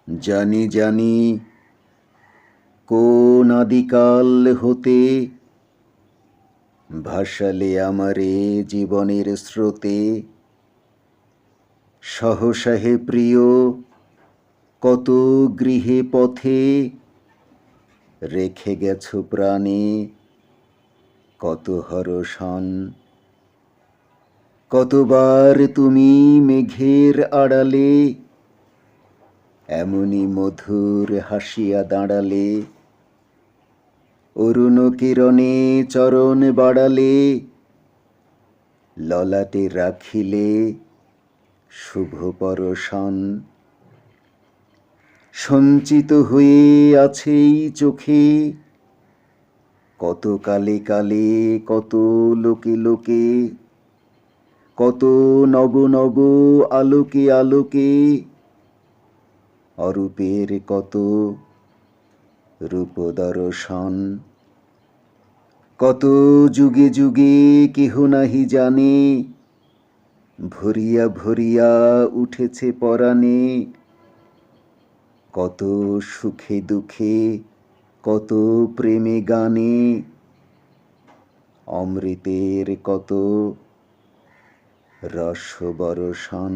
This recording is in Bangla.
জানি জানি কোন আদিকাল হতে ভাসালে আমারে জীবনের স্রোতে। সহসা হে প্রিয় কত গৃহে পথে রেখে গেছো প্রাণে কত হরষণ। কতবার তুমি মেঘের আড়ালে এমনি মধুর হাসিয়া দাঁড়ালে। অরুণ কিরণে চরণ বাড়ালে ললাটে রাখিলে শুভ পরশন। সঞ্চিত হয়ে আছে এই চোখে কত কালে কালে কত লোকে লোকে কত নব নব আলোকে আলোকে অরূপের কত রূপ দর্শন। কত যুগে যুগে কেহ নাহি জানে ভরিয়া ভরিয়া উঠেছে পরাণে। কত সুখে দুঃখে কত প্রেমে গানে অমৃতের কত রস বরষণ।